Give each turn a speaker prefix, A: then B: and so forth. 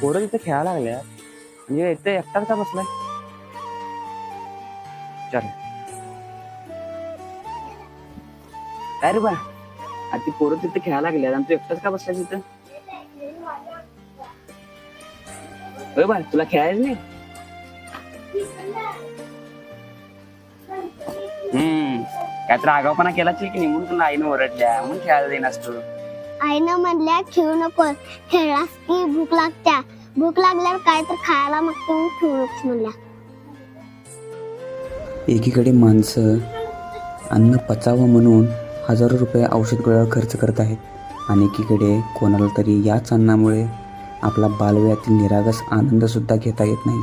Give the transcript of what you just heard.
A: पोरं तिथे खेळायला लागल्या म्हणजे इथे एकटाच का बसलाय? चल काय रे बा, ती पोरं तिथे खेळायला लागल्या आणि तू एकटाच का बसलाय तिथं? होय बा, तुला खेळायचं नाही? काय तर आगावपणा केला की नाही म्हणून तुला आईनं ओरडल्या म्हणून खेळायला देईनास तू.
B: आईनं म्हणल्या खेळू नको, खेळलास की भूक लागत्या, भूक लागल्यावर काय तर खायला मागतो म्हणून खेळू नकोस म्हणल्या.
C: एकीकडे माणसं अन्न पचावं म्हणून हजारो रुपये औषध गोळ्यावर खर्च करत आहेत आणि एकीकडे कोणाला तरी याच अन्नामुळे आपला बालवयातील निरागस आनंदसुद्धा घेता येत नाही.